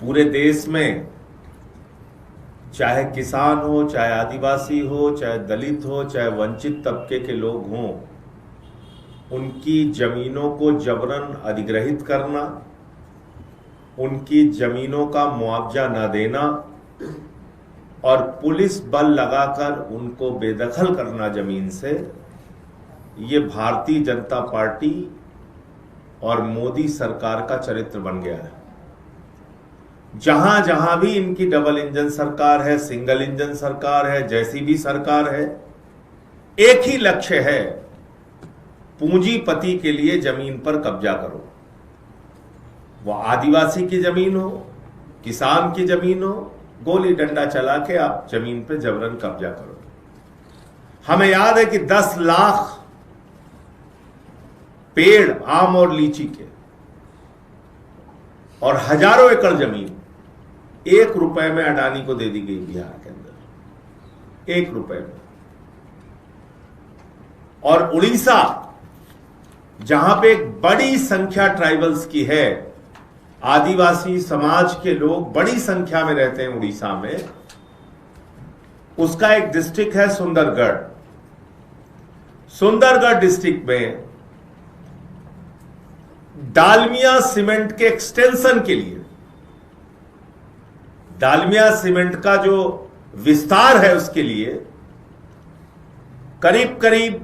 पूरे देश में चाहे किसान हो, चाहे आदिवासी हो, चाहे दलित हो, चाहे वंचित तबके के लोग हों, उनकी जमीनों को जबरन अधिग्रहित करना, उनकी जमीनों का मुआवजा न देना और पुलिस बल लगाकर उनको बेदखल करना जमीन से, ये भारतीय जनता पार्टी और मोदी सरकार का चरित्र बन गया है। जहां जहां भी इनकी डबल इंजन सरकार है, सिंगल इंजन सरकार है, जैसी भी सरकार है, एक ही लक्ष्य है, पूंजीपति के लिए जमीन पर कब्जा करो। वो आदिवासी की जमीन हो, किसान की जमीन हो, गोली डंडा चला के आप जमीन पे जबरन कब्जा करो। हमें याद है कि 10 लाख पेड़ आम और लीची के और हजारों एकड़ जमीन 1 रुपए में अडानी को दे दी गई बिहार के अंदर, 1 रुपए में। और उड़ीसा, जहां पे एक बड़ी संख्या ट्राइबल्स की है, आदिवासी समाज के लोग बड़ी संख्या में रहते हैं उड़ीसा में, उसका एक डिस्ट्रिक्ट है सुंदरगढ़। सुंदरगढ़ डिस्ट्रिक्ट में डालमिया सीमेंट के एक्सटेंशन के लिए, डालमिया सीमेंट का जो विस्तार है उसके लिए करीब करीब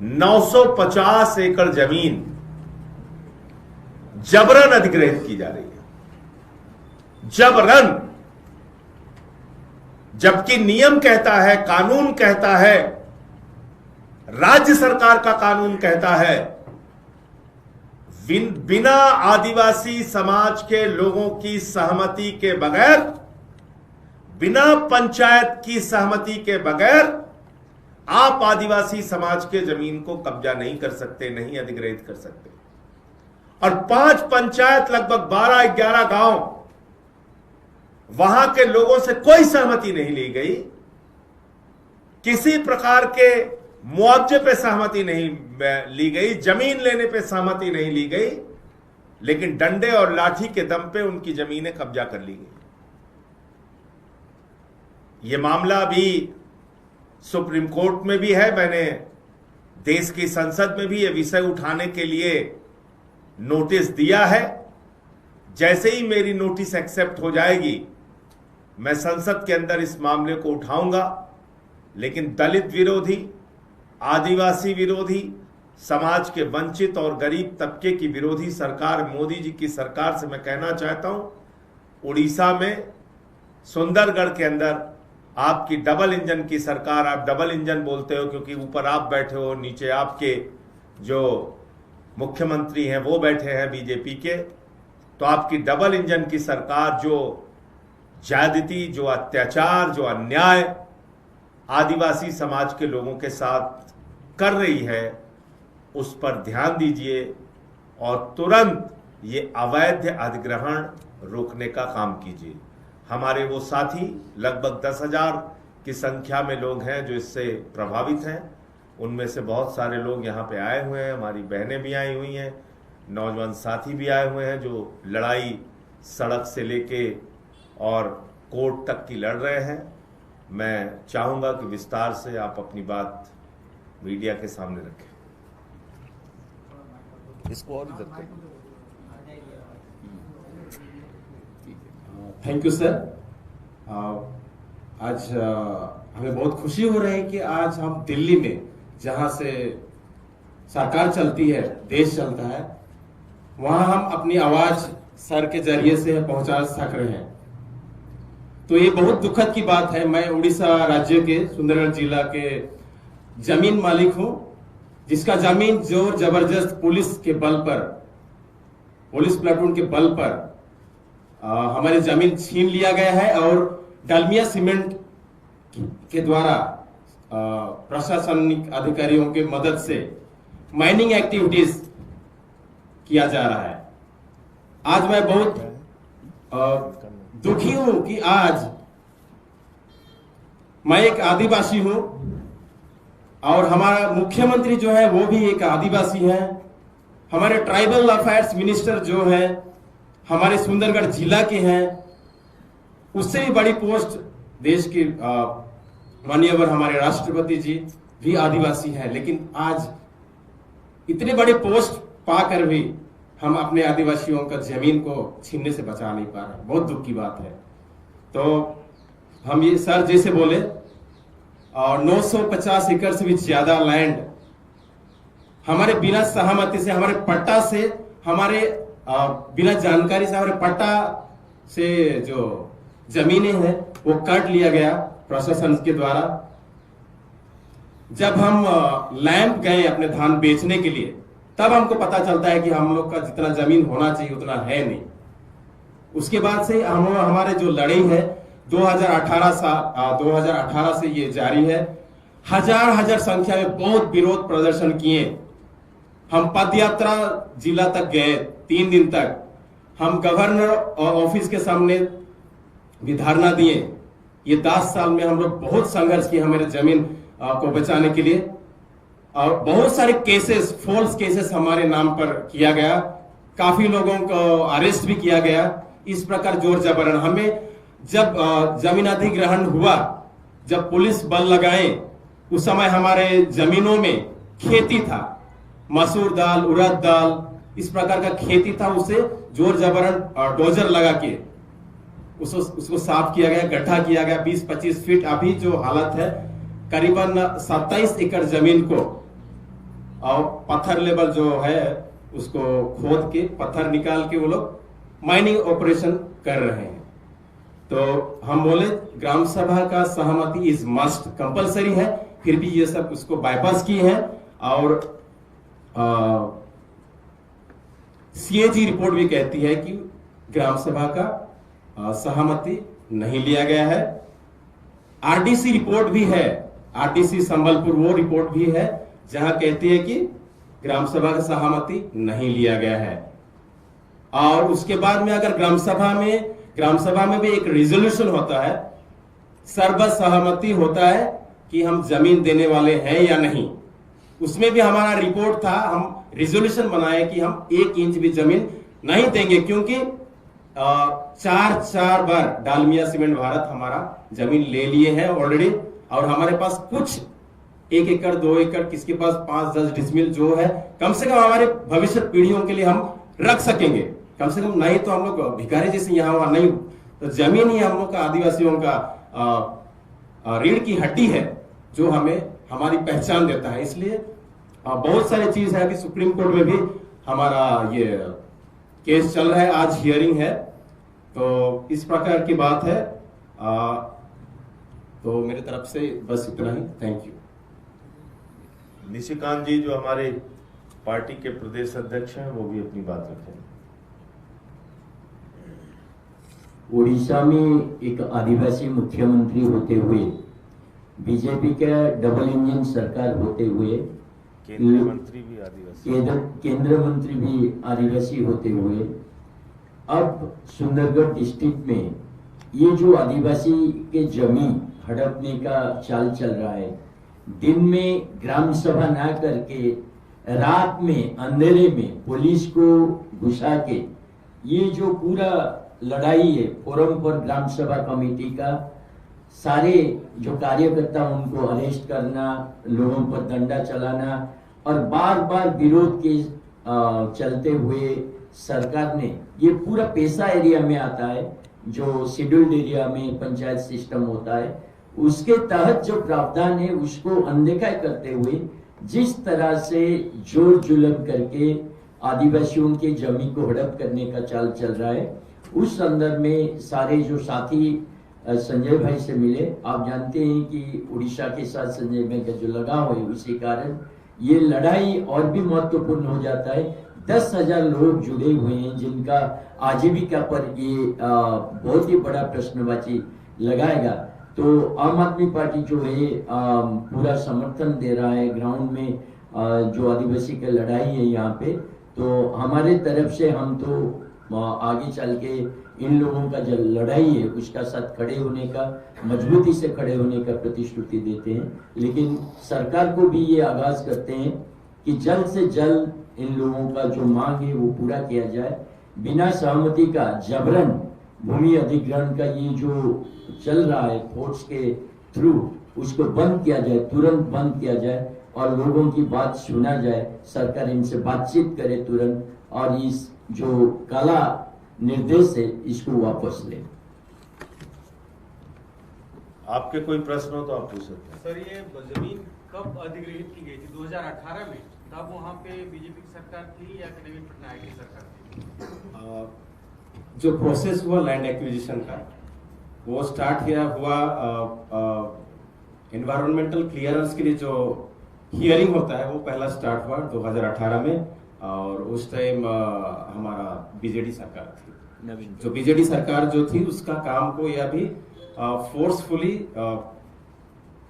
950 एकड़ जमीन जबरन अधिग्रहित की जा रही है। जबरन, जबकि नियम कहता है, कानून कहता है, राज्य सरकार का कानून कहता है, बिना आदिवासी समाज के लोगों की सहमति के बगैर, बिना पंचायत की सहमति के बगैर आप आदिवासी समाज के जमीन को कब्जा नहीं कर सकते, नहीं अधिग्रहित कर सकते। और 5 पंचायत, लगभग 12-11 गांव, वहां के लोगों से कोई सहमति नहीं ली गई, किसी प्रकार के मुआवजे पे सहमति नहीं ली गई, जमीन लेने पे सहमति नहीं ली गई, लेकिन डंडे और लाठी के दम पे उनकी जमीनें कब्जा कर ली गई। यह मामला भी सुप्रीम कोर्ट में भी है। मैंने देश की संसद में भी यह विषय उठाने के लिए नोटिस दिया है। जैसे ही मेरी नोटिस एक्सेप्ट हो जाएगी, मैं संसद के अंदर इस मामले को उठाऊंगा। लेकिन दलित विरोधी, आदिवासी विरोधी, समाज के वंचित और गरीब तबके की विरोधी सरकार, मोदी जी की सरकार से मैं कहना चाहता हूं, उड़ीसा में सुंदरगढ़ के अंदर आपकी डबल इंजन की सरकार, आप डबल इंजन बोलते हो क्योंकि ऊपर आप बैठे हो, नीचे आपके जो मुख्यमंत्री हैं वो बैठे हैं बीजेपी के, तो आपकी डबल इंजन की सरकार जो ज्यादती, जो अत्याचार, जो अन्याय आदिवासी समाज के लोगों के साथ कर रही है, उस पर ध्यान दीजिए और तुरंत ये अवैध अधिग्रहण रोकने का काम कीजिए। हमारे वो साथी, लगभग 10,000 की संख्या में लोग हैं जो इससे प्रभावित हैं। उनमें से बहुत सारे लोग यहाँ पे आए हुए हैं, हमारी बहनें भी आई हुई हैं, नौजवान साथी भी आए हुए हैं जो लड़ाई सड़क से लेके और कोर्ट तक की लड़ रहे हैं। मैं चाहूंगा कि विस्तार से आप अपनी बात मीडिया के सामने रखें। इसको और इधर करें। Thank you sir. आज हमें बहुत खुशी हो रही है कि आज हम दिल्ली में, जहां से सरकार चलती है, देश चलता है, वहां हम अपनी आवाज सर के जरिए से पहुंचा सक रहे हैं। तो ये बहुत दुखद की बात है। मैं उड़ीसा राज्य के सुंदरगढ़ जिला के जमीन मालिक हूं, जिसका जमीन जोर जबरदस्त पुलिस के बल पर, पुलिस प्लाटून के बल पर हमारी जमीन छीन लिया गया है और डालमिया सीमेंट के द्वारा प्रशासनिक अधिकारियों के मदद से माइनिंग एक्टिविटीज किया जा रहा है। आज मैं बहुत दुखी हूं कि आज मैं एक आदिवासी हूं और हमारा मुख्यमंत्री जो है वो भी एक आदिवासी है। हमारे ट्राइबल अफेयर्स मिनिस्टर जो है, हमारे सुंदरगढ़ जिला के हैं, उससे भी बड़ी पोस्ट देश के माननीय हमारे राष्ट्रपति जी भी आदिवासी हैं, लेकिन आज इतने बड़े पोस्ट पाकर भी हम अपने आदिवासियों का जमीन को छीनने से बचा नहीं पा रहे। बहुत दुख की बात है। तो हम ये सर जैसे बोले, और 950 एकड़ से भी ज्यादा लैंड हमारे बिना सहमति से, हमारे पट्टा से, हमारे बिना जानकारी से, हमारे पट्टा से जो जमीनें हैं वो काट लिया गया प्रशासन के द्वारा। जब हम लैंप गए अपने धान बेचने के लिए, तब हमको पता चलता है कि हम लोग का जितना जमीन होना चाहिए उतना है नहीं। उसके बाद से हमारे जो लड़ाई है 2018 से ये जारी है। हजार संख्या में बहुत विरोध प्रदर्शन किए। हम पदयात्रा जिला तक गए, 3 दिन तक हम गवर्नर ऑफिस के सामने भी धरना दिए। ये 10 साल में हम लोग बहुत संघर्ष किए हमारे जमीन को बचाने के लिए, और बहुत सारे केसेस, फॉल्स केसेस हमारे नाम पर किया गया। काफी लोगों को अरेस्ट भी किया गया। इस प्रकार जोर जबरन हमें जब जमीन अधिग्रहण हुआ, जब पुलिस बल लगाए, उस समय हमारे जमीनों में खेती था, मसूर दाल, उड़द दाल, इस प्रकार का खेती था। उसे जोर जबरन डोजर लगा के उसको साफ किया गया, गड्ढा किया गया 20-25 फीट। अभी जो हालत है, करीबन 27 एकड़ जमीन को और पत्थर लेवल जो है उसको खोद के पत्थर निकाल के वो लोग माइनिंग ऑपरेशन कर रहे हैं। तो हम बोले ग्राम सभा का सहमति इज मस्ट, कंपलसरी है, फिर भी ये सब उसको बाईपास किए हैं। और सीएजी रिपोर्ट भी कहती है कि ग्राम सभा का सहमति नहीं लिया गया है। आरडीसी रिपोर्ट भी है, आरडीसी संबलपुर वो रिपोर्ट भी है जहां कहती है कि ग्राम सभा का सहमति नहीं लिया गया है। और उसके बाद में अगर ग्राम सभा में भी एक रिजोल्यूशन होता है, सर्वसहमति होता है कि हम जमीन देने वाले हैं या नहीं। उसमें भी हमारा रिपोर्ट था, हम रिजोल्यूशन बनाए कि हम 1 इंच भी जमीन नहीं देंगे, क्योंकि 4 बार डालमिया सीमेंट भारत हमारा जमीन ले लिए हैं ऑलरेडी। और हमारे पास कुछ 1 एकड़ 2 एकड़, किसके पास 5-10 डिसमिल जो है, कम से कम हमारे भविष्य पीढ़ियों के लिए हम रख सकेंगे। कम से कम नहीं तो हम लोग भिखारी जैसे यहाँ वहां नहीं, तो जमीन ही हम लोग का, आदिवासियों का रीढ़ की हड्डी है जो हमें हमारी पहचान देता है। इसलिए बहुत सारी चीज है। अभी सुप्रीम कोर्ट में भी हमारा ये केस चल रहा है, आज हियरिंग है। तो इस प्रकार की बात है। तो मेरी तरफ से बस इतना ही। Thank you. निशिकांत जी जो हमारे पार्टी के प्रदेश अध्यक्ष हैं वो भी अपनी बात रखें। उड़ीसा में एक आदिवासी मुख्यमंत्री होते हुए, बीजेपी का डबल इंजन सरकार होते हुए, केंद्रीय मंत्री भी आदिवासी, केंद्र मंत्री भी आदिवासी होते हुए, अब सुंदरगढ़ डिस्ट्रिक्ट में ये जो आदिवासी के जमीन हड़पने का चाल चल रहा है, दिन में ग्राम सभा ना करके रात में अंधेरे में पुलिस को घुसा के ये जो पूरा लड़ाई है, फोरम पर ग्राम सभा कमेटी का सारे जो कार्यकर्ता उनको अरेस्ट करना, लोगों पर डंडा चलाना और बार बार विरोध के चलते हुए सरकार ने ये पूरा पेशा एरिया में आता है जो शेड्यूल्ड एरिया में पंचायत सिस्टम होता है, उसके तहत जो प्रावधान है उसको अनदेखा करते हुए जिस तरह से जोर जुलम करके आदिवासियों के जमीन को हड़प करने का चाल चल रहा है, उस संदर्भ में सारे जो साथी संजय भाई से मिले। आप जानते हैं कि उड़ीसा के साथ संजय भाई का जो लगाव है उसी कारण ये लड़ाई और भी महत्वपूर्ण हो जाता है। 10,000 लोग जुड़े हुए हैं जिनका आजीविका पर ये बहुत ही बड़ा प्रश्नवाची लगाएगा। तो आम आदमी पार्टी जो है पूरा समर्थन दे रहा है ग्राउंड में जो आदिवासी की लड़ाई है यहाँ पे। तो हमारे तरफ से हम तो आगे चल के इन लोगों का जो लड़ाई है उसका साथ खड़े होने का, मजबूती से खड़े होने का प्रतिश्रुति देते हैं, लेकिन सरकार को भी ये आगाज करते हैं कि जल्द से जल्द इन लोगों का जो मांग है वो पूरा किया जाए। बिना सहमति का जबरन भूमि अधिग्रहण का ये जो चल रहा है फोर्स के थ्रू, उसको बंद किया जाए, तुरंत बंद किया जाए और लोगों की बात सुना जाए। सरकार इनसे बातचीत करे तुरंत और इस जो काला निर्देश है इसको वापस ले। आपके कोई प्रश्न हो तो आप पूछ सकते हैं। सर, ये जमीन कब अधिग्रहित की गई थी? 2018 में। तब वहाँ पे बीजेपी की सरकार थी या कन्हैया पटनायक की सरकार थी? जो प्रोसेस हुआ लैंड एक्विजिशन का, वो स्टार्ट हुआ एनवायरमेंटल क्लियरेंस के लिए जो हियरिंग होता है वो पहला स्टार्ट हुआ 2018 में। और उस टाइम हमारा बीजेडी सरकार थी। जो बीजेडी सरकार जो थी उसका काम को यह भी फोर्सफुली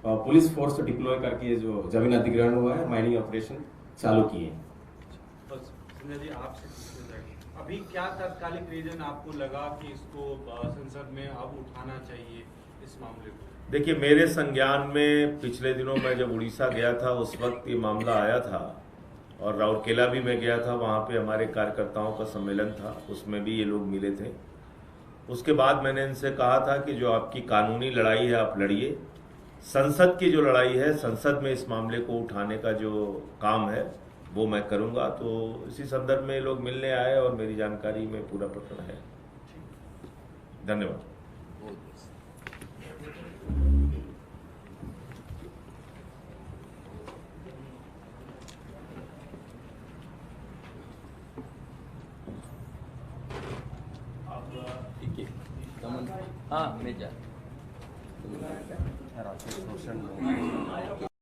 पुलिस फोर्स डिप्लॉय करके जो जमीन अधिग्रहण हुआ है, माइनिंग ऑपरेशन चालू किए हैं। संजय जी, आपसे पूछना चाहिए, अभी क्या तात्कालिक रीजन आपको लगा कि इसको संसद में अब उठाना चाहिए इस मामले को? देखिए, मेरे संज्ञान में पिछले दिनों मैं जब उड़ीसा गया था उस वक्त ये मामला आया था और राउरकेला भी मैं गया था, वहाँ पे हमारे कार्यकर्ताओं का सम्मेलन था, उसमें भी ये लोग मिले थे। उसके बाद मैंने इनसे कहा था कि जो आपकी कानूनी लड़ाई है आप लड़िए, संसद की जो लड़ाई है, संसद में इस मामले को उठाने का जो काम है वो मैं करूँगा। तो इसी संदर्भ में लोग मिलने आए और मेरी जानकारी में पूरा प्रकरण है। धन्यवाद। ठीक है, हाँ मैं जा